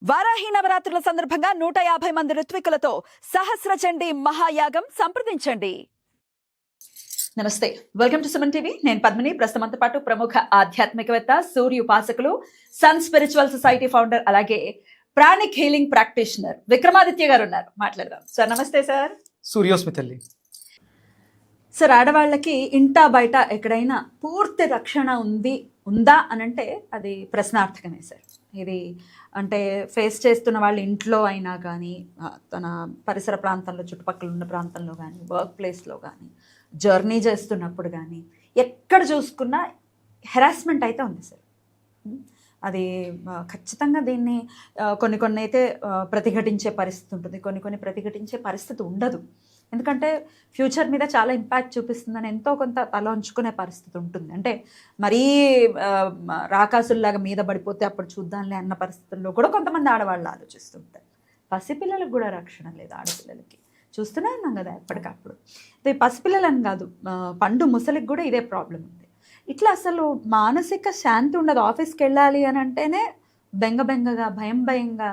వారాహి నవరాత్రుల సందర్భంగా 150 మంది ఋత్వికులతో సహస్ర చండీ మహాయాగం సంప్రదించండి. నమస్తే, వెల్కమ్ టు సుమన్ టీవీ. నేను పద్మిని. ప్రస్తుతంతో పాటు ప్రముఖ ఆధ్యాత్మికవేత్త, సూర్య ఉపాసకులు, సన్ స్పిరిచువల్ సొసైటీ ఫౌండర్, అలాగే ప్రాణిక్ హీలింగ్ ప్రాక్టీషనర్ విక్రమాదిత్య గారు ఉన్నారు. మాట్లాడదాం సార్. నమస్తే సార్. సూర్యోస్మి తల్లి. సార్, ఆడవాళ్ళకి ఇంటా బయట ఎక్కడైనా పూర్తి రక్షణ ఉందా అని అంటే అది ప్రశ్నార్థకమే సార్. ఇది అంటే ఫేస్ చేస్తున్న వాళ్ళు ఇంట్లో అయినా కానీ, తన పరిసర ప్రాంతంలో, చుట్టుపక్కల ఉన్న ప్రాంతంలో కానీ, వర్క్ ప్లేస్లో కానీ, జర్నీ చేస్తున్నప్పుడు కానీ, ఎక్కడ చూసుకున్నా హెరాస్మెంట్ అయితే ఉంది సార్. అది ఖచ్చితంగా దీన్ని కొన్ని అయితే ప్రతిఘటించే పరిస్థితి ఉంటుంది, కొన్ని ప్రతిఘటించే పరిస్థితి ఉండదు. ఎందుకంటే ఫ్యూచర్ మీద చాలా ఇంపాక్ట్ చూపిస్తుందని ఎంతో కొంత తల ఉంచుకునే పరిస్థితి ఉంటుంది. అంటే మరీ రాకాసుల్లాగా మీద పడిపోతే అప్పుడు చూద్దాంలే అన్న పరిస్థితుల్లో కూడా కొంతమంది ఆడవాళ్ళు ఆలోచిస్తుంటారు. పసిపిల్లలకు కూడా రక్షణ లేదు. ఆడపిల్లలకి చూస్తూనే ఉన్నాం కదా ఎప్పటికప్పుడు. ఇది పసిపిల్లలని కాదు, పండు ముసలికి కూడా ఇదే ప్రాబ్లం ఉంది. ఇట్లా అసలు మానసిక శాంతి ఉండదు. ఆఫీస్కి వెళ్ళాలి అని అంటేనే బెంగగా, భయంగా,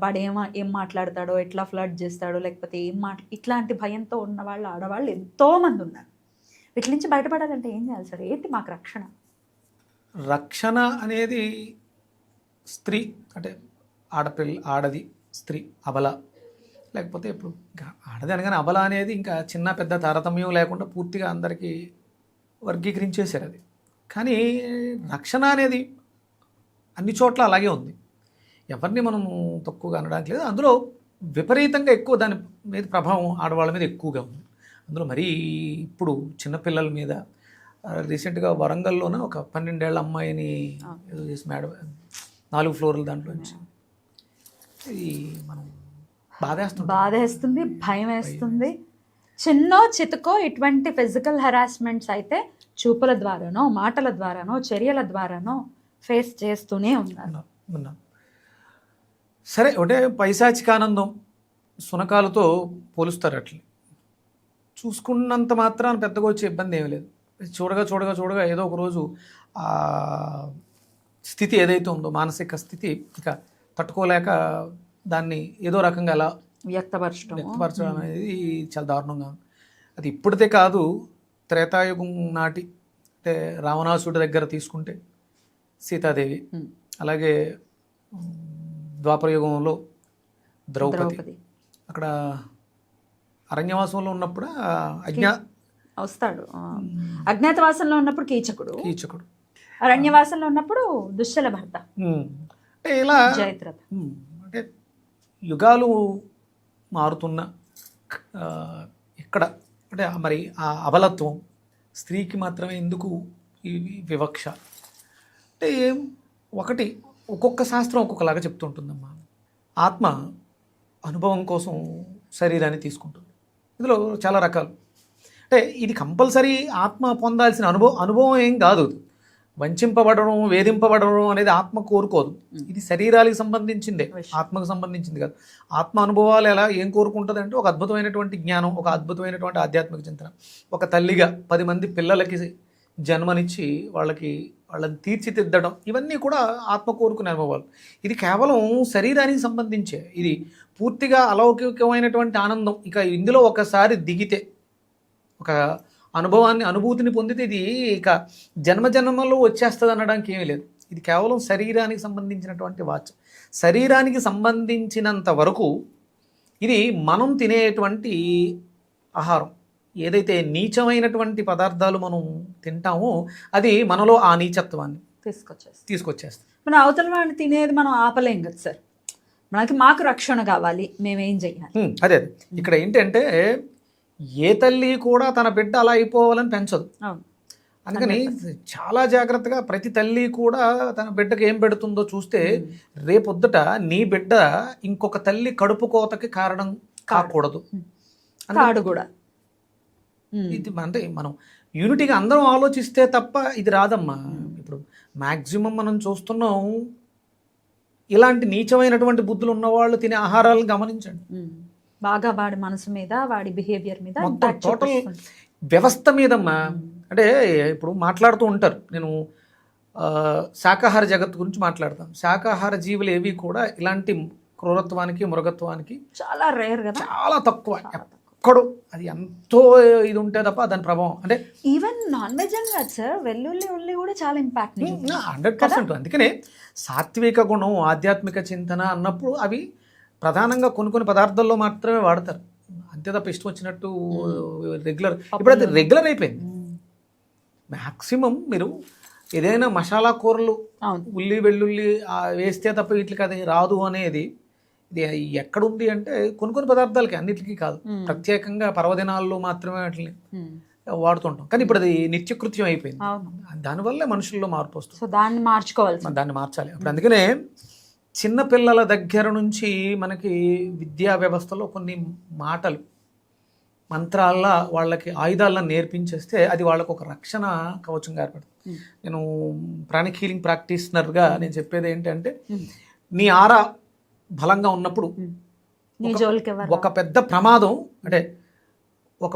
వాడు ఏం మాట్లాడతాడో, ఎట్లా ఫ్లడ్ చేస్తాడో, లేకపోతే ఇట్లాంటి భయంతో ఉన్న వాళ్ళు, ఆడవాళ్ళు ఎంతోమంది ఉన్నారు. వీటి నుంచి బయటపడాలంటే ఏం చేయాలి సార్? ఏంటి మాకు రక్షణ? రక్షణ అనేది స్త్రీ అంటే ఆడది స్త్రీ అబల, లేకపోతే ఇప్పుడు ఇంకా ఆడది అనగానే అబల అనేది ఇంకా చిన్న పెద్ద తారతమ్యం లేకుండా పూర్తిగా అందరికీ వర్గీకరించేశారు అది. కానీ రక్షణ అనేది అన్ని చోట్ల అలాగే ఉంది. ఎవరిని మనము తక్కువగా అనడానికి లేదు. అందులో విపరీతంగా ఎక్కువ దాని మీద ప్రభావం ఆడవాళ్ళ మీద ఎక్కువగా ఉంది. అందులో మరీ ఇప్పుడు చిన్నపిల్లల మీద రీసెంట్గా వరంగల్లోనే ఒక 12 ఏళ్ల అమ్మాయిని ఏదో చేసి మేడం 4 ఫ్లోర్ల దాంట్లోంచి ఇది మనం బాధేస్తుంది, భయం వేస్తుంది. చిన్నో చితుకో ఇటువంటి ఫిజికల్ హెరాస్మెంట్స్ అయితే చూపుల ద్వారానో, మాటల ద్వారానో, చర్యల ద్వారానో ఫేస్ చేస్తూనే ఉన్నారు. సరే, ఒకటే పైశాచికానందం సునకాలతో పోలుస్తారు. అట్లా చూసుకున్నంత మాత్రాన పెద్దగా వచ్చే ఇబ్బంది ఏమీ లేదు. చూడగా ఏదో ఒక రోజు ఆ స్థితి ఏదైతే ఉందో, మానసిక స్థితి ఇక తట్టుకోలేక దాన్ని ఏదో రకంగా అలా వ్యక్తపరచడం అనేది చాలా దారుణంగా ఉంది. అది ఇప్పుడితే కాదు, త్రేతాయుగం నాటి అంటే రావణాసుడి దగ్గర తీసుకుంటే సీతాదేవి, అలాగే ద్వాపరయుగంలో ద్రౌపది, అక్కడ అరణ్యవాసంలో ఉన్నప్పుడు వస్తాడు, అజ్ఞాతవాసంలో ఉన్నప్పుడు కీచకుడు, అరణ్యవాసంలో ఉన్నప్పుడు దుశ్శల భర్త. అంటే ఇలా జయద్రథ. అంటే యుగాలు మారుతున్న ఇక్కడ అంటే మరి ఆ అబలత్వం స్త్రీకి మాత్రమే ఎందుకు ఈ వివక్ష అంటే ఒకటి, ఒక్కొక్క శాస్త్రం ఒక్కొక్కలాగా చెప్తుంటుందమ్మా. ఆత్మ అనుభవం కోసం శరీరాన్ని తీసుకుంటుంది. ఇందులో చాలా రకాలు. అంటే ఇది కంపల్సరీ ఆత్మ పొందాల్సిన అనుభవం ఏం కాదు. వంచింపబడడం, వేధింపబడడం అనేది ఆత్మ కోరుకోదు. ఇది శరీరాలకు సంబంధించిందే, ఆత్మకు సంబంధించింది కాదు. ఆత్మ అనుభవాలు ఏం కోరుకుంటుంది అంటే ఒక అద్భుతమైనటువంటి జ్ఞానం, ఒక అద్భుతమైనటువంటి ఆధ్యాత్మిక చింతన. ఒక తల్లిగా 10 మంది పిల్లలకి జన్మనిచ్చి వాళ్ళని తీర్చిదిద్దడం, ఇవన్నీ కూడా ఆత్మ కోరుకునే అనుభవాలు. ఇది కేవలం శరీరానికి సంబంధించే. ఇది పూర్తిగా అలౌకికమైనటువంటి ఆనందం. ఇక ఇందులో ఒకసారి దిగితే, ఒక అనుభూతిని పొందితే ఇది ఇక జన్మలో వచ్చేస్తుంది అనడానికి ఏమీ లేదు. ఇది కేవలం శరీరానికి సంబంధించినటువంటి వాచ్. శరీరానికి సంబంధించినంత వరకు ఇది మనం తినేటువంటి ఆహారం, ఏదైతే నీచమైనటువంటి పదార్థాలు మనం తింటామో అది మనలో ఆ నీచత్వాన్ని తీసుకొచ్చేస్తుంది. మన అవతల వాడిని తినేది మనం ఆపలేం కదా సార్. మాకు రక్షణ కావాలి, మేమేం చెయ్యాలి? అదే ఇక్కడ ఏంటంటే ఏ తల్లి కూడా తన బిడ్డ అలా అయిపోవాలని పెంచదు. అందుకని చాలా జాగ్రత్తగా ప్రతి తల్లి కూడా తన బిడ్డకి ఏం పెడుతుందో చూస్తే రేపొద్దుట నీ బిడ్డ ఇంకొక తల్లి కడుపు కోతకి కారణం కాకూడదు. కూడా ఇది అంటే మనం యూనిటీగా అందరం ఆలోచిస్తే తప్ప ఇది రాదమ్మా. ఇప్పుడు మ్యాక్సిమం మనం చూస్తున్నాం, ఇలాంటి నీచమైనటువంటి బుద్ధులు ఉన్నవాళ్ళు తినే ఆహారాలను గమనించండి. బాగా వాడి మనసు మీద, వాడి బిహేవియర్ మీద, టోటల్ వ్యవస్థ మీదమ్మా. అంటే ఇప్పుడు మాట్లాడుతూ ఉంటారు, నేను శాకాహార జగత్తు గురించి మాట్లాడతాం. శాకాహార జీవులు ఏవి కూడా ఇలాంటి క్రూరత్వానికి మృగత్వానికి చాలా రేర్ కదా, చాలా తక్కువ. ఎక్కడో అది ఎంతో ఇది ఉంటే తప్ప దాని ప్రభావం అంటే ఈవెన్ నాన్ వెజ్ అని కాదు సార్, వెల్లుల్లి ఉల్లి కూడా చాలా ఇంపాక్ట్ 100%. అందుకనే సాత్విక గుణం ఆధ్యాత్మిక చింతన అన్నప్పుడు అవి ప్రధానంగా కొన్ని పదార్థాల్లో మాత్రమే వాడతారు, అంతే తప్ప ఇష్టం వచ్చినట్టు రెగ్యులర్. ఇప్పుడు అది రెగ్యులర్ అయిపోయింది. మ్యాక్సిమం మీరు ఏదైనా మసాలా కూరలు ఉల్లి వెల్లుల్లి వేస్తే తప్ప వీటికి అది రాదు అనేది ఇది ఎక్కడుంది అంటే కొన్ని పదార్థాలకి, అన్నిటికీ కాదు. ప్రత్యేకంగా పర్వదినాల్లో మాత్రమే వాటిని వాడుతుంటాం. కానీ ఇప్పుడు అది నిత్యకృత్యం అయిపోయింది. దానివల్ల మనుషుల్లో మార్పు వస్తుంది. సో దాన్ని దాన్ని మార్చాలి. అప్పుడు అందుకనే చిన్నపిల్లల దగ్గర నుంచి మనకి విద్యా వ్యవస్థలో కొన్ని మాటలు మంత్రాల వాళ్ళకి ఆయుధాలను నేర్పించేస్తే అది వాళ్ళకు ఒక రక్షణ కవచంగా ఏర్పడుతుంది. నేను ప్రాణిక్ హీలింగ్ ప్రాక్టీషనర్గా నేను చెప్పేది ఏంటంటే, నీ ఆరా బలంగా ఉన్నప్పుడు ఒక పెద్ద ప్రమాదం అంటే ఒక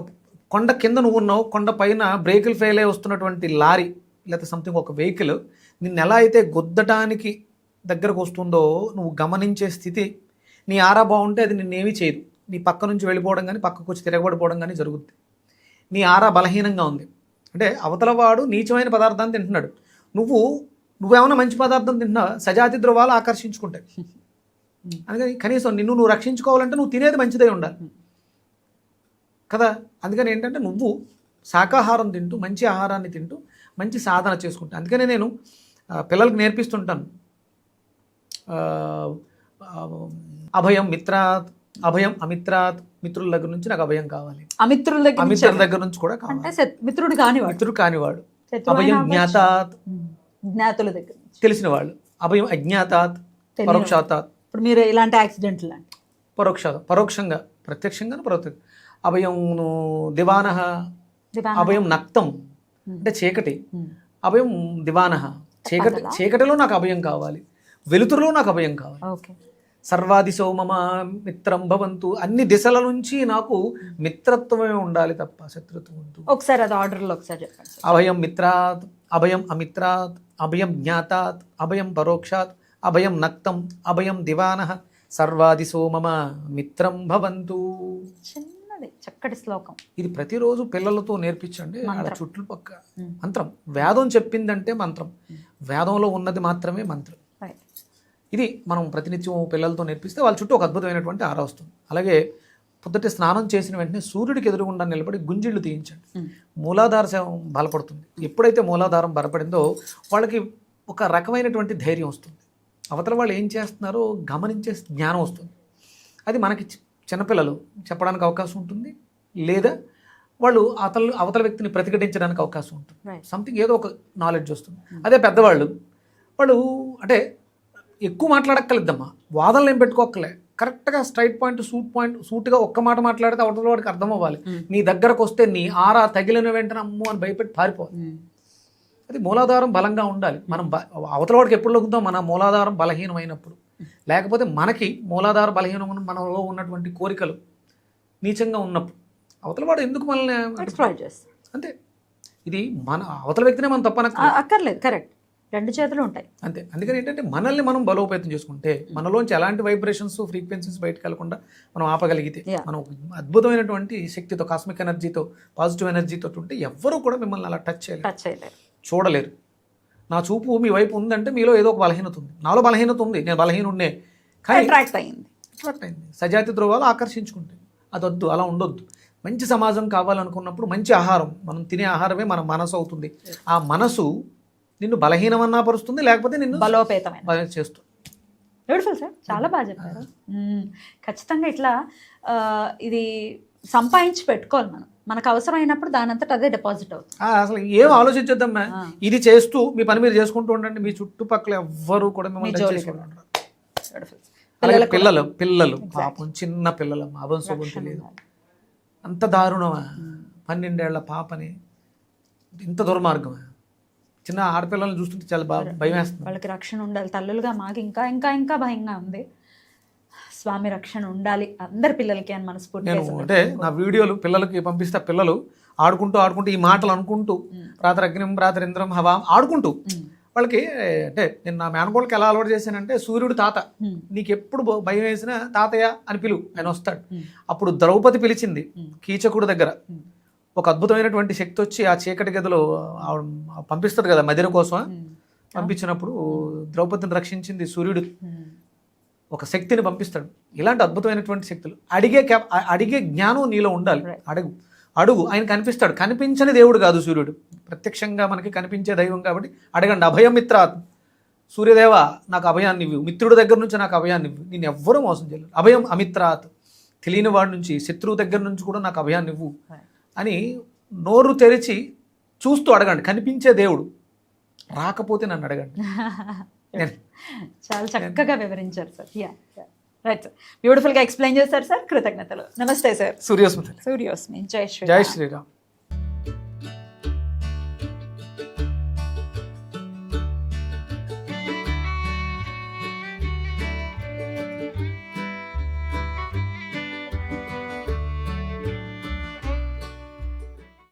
కొండ కింద నువ్వు ఉన్నావు, కొండ పైన బ్రేకులు ఫెయిల్ అయి వస్తున్నటువంటి లారీ లేకపోతే సంథింగ్ ఒక వెహికల్ నిన్ను ఎలా అయితే గుద్దటానికి దగ్గరకు వస్తుందో నువ్వు గమనించే స్థితి, నీ ఆరా బాగుంటే అది నిన్నేమీ చేయదు. నీ పక్క నుంచి వెళ్ళిపోవడం కానీ పక్కకు వచ్చి తిరగబడిపోవడం కానీ జరుగుద్ది. నీ ఆరా బలహీనంగా ఉంది అంటే అవతల వాడు నీచమైన పదార్థాన్ని తింటున్నాడు, నువ్వేమైనా మంచి పదార్థం తింటున్నా సజాతి ధ్రువాలు ఆకర్షించుకుంటాయి. అందుకని కనీసం నువ్వు రక్షించుకోవాలంటే నువ్వు తినేది మంచిదై ఉండాలి కదా. అందుకని ఏంటంటే నువ్వు శాకాహారం తింటూ మంచి ఆహారాన్ని తింటూ మంచి సాధన చేసుకుంటా. అందుకనే నేను పిల్లలకు నేర్పిస్తుంటాను, అభయం మిత్రాత్ అభయం అమిత్రాత్, మిత్రుల దగ్గర నుంచి నాకు అభయం కావాలి, అమిత్రుల దగ్గర నుంచి కూడా కావాలి, మిత్రుడు కానివాడు అభయం జ్ఞాతాత్, జ్ఞాతుల దగ్గర తెలిసిన వాళ్ళు అభయం అజ్ఞాతాత్, పరోక్షాతాత్. ఇప్పుడు మీరు ఇలాంటి యాక్సిడెంట్ పరోక్షంగా ప్రత్యక్షంగా అభయం దివానః, అభయం నక్తం అంటే చీకటి, అభయం దివానః చీకటిలో నాకు అభయం కావాలి, వెలుతురులో నాకు అభయం కావాలి. సర్వాదిశో మమ మిత్రం భవంతు, అన్ని దిశల నుంచి నాకు మిత్రత్వమే ఉండాలి తప్ప శత్రుత్వం ఉంటుంది. ఒకసారి అది ఆర్డర్లో ఒకసారి చెప్పండి. అభయం మిత్రాత్, అభయం అమిత్రాత్, అభయం జ్ఞాతాత్, అభయం పరోక్షాత్, అభయం నక్తం, అభయం దివానః, సర్వాదిశో మమ మిత్రం భవంతు. చిన్నది చక్కటి శ్లోకం. ఇది ప్రతిరోజు పిల్లలతో నేర్పించండి. చుట్టుపక్క మంత్రం, వేదం చెప్పిందంటే మంత్రం, వేదంలో ఉన్నది మాత్రమే మంత్రం. ఇది మనం ప్రతినిత్యం పిల్లలతో నేర్పిస్తే వాళ్ళ చుట్టూ ఒక అద్భుతమైనటువంటి ఆరా వస్తుంది. అలాగే పొద్దుటే స్నానం చేసిన వెంటనే సూర్యుడికి ఎదురుగుండా నిలబడి గుంజిళ్ళు తీయించండి, మూలాధార బలపడుతుంది. ఎప్పుడైతే మూలాధారం బలపడిందో వాళ్ళకి ఒక రకమైనటువంటి ధైర్యం వస్తుంది, అవతల వాళ్ళు ఏం చేస్తున్నారో గమనించే జ్ఞానం వస్తుంది. అది మనకి చిన్నపిల్లలు చెప్పడానికి అవకాశం ఉంటుంది, లేదా వాళ్ళు అవతల వ్యక్తిని ప్రతిఘటించడానికి అవకాశం ఉంటుంది. సంథింగ్ ఏదో ఒక నాలెడ్జ్ వస్తుంది. అదే పెద్దవాళ్ళు వాళ్ళు అంటే ఎక్కువ మాట్లాడక్కర్లేదమ్మా, వాదనలు ఏం పెట్టుకోక్కలే, కరెక్ట్గా స్ట్రైట్ పాయింట్ సూట్గా ఒక్క మాట మాట్లాడితే అవతల వాడికి అర్థం అవ్వాలి. నీ దగ్గరకు వస్తే నీ ఆరా తగిలిన వెంటనే అమ్ము అని భయపెట్టి పారిపోవాలి. అది మూలాధారం బలంగా ఉండాలి. మనం అవతల వాడికి ఎప్పుడు లొక్కుతాం, మన మూలాధారం బలహీనమైనప్పుడు. లేకపోతే మనకి మూలాధార బలహీనం మనలో ఉన్నటువంటి కోరికలు నీచంగా ఉన్నప్పుడు అవతల వాడు ఎందుకు మనల్ని ఎక్స్‌ప్లాయిట్ చేస్తాడు. అంతే. ఇది మన అవతల వ్యక్తినే మనం అక్కర్లేదు, కరెక్ట్, రెండు చేతులు ఉంటాయి అంతే. అందుకని ఏంటంటే మనల్ని మనం బలోపేతం చేసుకుంటే, మనలోంచి ఎలాంటి వైబ్రేషన్స్ ఫ్రీక్వెన్సీస్ బయటకు వెళ్లకుండా మనం ఆపగలిగితే, మనం అద్భుతమైనటువంటి శక్తితో, కాస్మిక్ ఎనర్జీతో, పాజిటివ్ ఎనర్జీతో ఉంటే ఎవ్వరూ కూడా మిమ్మల్ని అలా టచ్ చేయలేరు, చూడలేరు. నా చూపు మీ వైపు ఉందంటే మీలో ఏదో ఒక బలహీనత ఉంది. నాలో బలహీనత ఉంది, నేను బలహీనుండే, కానీ అట్రాక్ట్ అయింది. సజాతి ధ్రువాలు ఆకర్షించుకుంటాయి. అదొద్దు, అలా ఉండొద్దు. మంచి సమాజం కావాలనుకున్నప్పుడు మంచి ఆహారం, మనం తినే ఆహారమే మన మనసు అవుతుంది. ఆ మనసు నిన్ను బలహీనమన్నా పరుస్తుంది, లేకపోతే నిన్ను బలోపేతమైన చేస్తుంది. బ్యూటిఫుల్ సార్, చాలా బాగా చెప్పారు. ఖచ్చితంగా ఇట్లా ఇది సంపాదించి పెట్టుకోవాలి మనం, మనకు అవసరమైనప్పుడు దాని అంతటా అదే డిపాజిట్ అవుతుంది. అసలు ఏం ఆలోచించొద్దమ్మా, ఇది చేస్తూ మీ పని మీరు చేసుకుంటూ ఉండండి. మీ చుట్టుపక్కల ఎవ్వరు కూడా మిమ్మల్ని పిల్లలు పాపం చిన్న పిల్లలు అభం శోభం తెలియదు, అంత దారుణమా 12 ఏళ్ల పాపని, ఇంత దుర్మార్గమా. చిన్న ఆడపిల్లల్ని చూస్తుంటే చాలా బాగా భయం వేస్తుంది. వాళ్ళకి రక్షణ ఉండాలి. తల్లులుగా మాకు ఇంకా ఇంకా ఇంకా భయంగా ఉంది. స్వామి రక్షణ ఉండాలి అందరి పిల్లలకి అని మనస్ఫూర్తిగా. నేను అంటే నా వీడియోలు పిల్లలకి పంపిస్తే పిల్లలు ఆడుకుంటూ ఈ మాటలు అనుకుంటూ రాత్రి అగ్నిం రాత్రి ఇంద్రం హవా ఆడుకుంటూ వాళ్ళకి అంటే నేను నా మేనకోళ్ళకి ఎలా అలవాటు చేశానంటే సూర్యుడు తాత, Hmm. నీకు ఎప్పుడు భయం వేసినా తాతయ్య అని పిలువు, ఆయన వస్తాడు. Hmm. అప్పుడు ద్రౌపది పిలిచింది Hmm. కీచకుడు దగ్గర. Hmm. ఒక అద్భుతమైనటువంటి శక్తి వచ్చి ఆ చీకటి గదిలో ఆవిడ పంపిస్తాడు కదా మదిర కోసం, Hmm. పంపించినప్పుడు ద్రౌపదిని రక్షించింది సూర్యుడు. Hmm. ఒక శక్తిని పంపిస్తాడు. ఇలాంటి అద్భుతమైనటువంటి శక్తులు అడిగే జ్ఞానం నీలో ఉండాలి. Right. అడుగు ఆయన కనిపిస్తాడు. కనిపించని దేవుడు కాదు సూర్యుడు, ప్రత్యక్షంగా మనకి కనిపించే దైవం కాబట్టి అడగండి. అభయం మిత్రాత్, సూర్యదేవ నాకు అభయాన్ని ఇవ్వు, మిత్రుడి దగ్గర నుంచి నాకు అభయాన్ని ఇవ్వు, నేను ఎవ్వరూ మోసం చేయలేదు. అభయం అమిత్రాత్, తెలియని వాడి నుంచి శత్రువు దగ్గర నుంచి కూడా నాకు అభయాన్ని ఇవ్వు Right. అని నోరు తెరిచి చూస్తూ అడగండి. కనిపించే దేవుడు, రాకపోతే నన్ను అడగండి. చాలా చక్కగా వివరించారు సార్. యా రైట్ సార్, బ్యూటిఫుల్గా ఎక్స్ప్లెయిన్ చేశారు సార్. కృతజ్ఞతలు. నమస్తే సార్. సూర్యోస్మిత. సూర్యోస్మి. జై శ్రీ. జై శ్రీరామ్.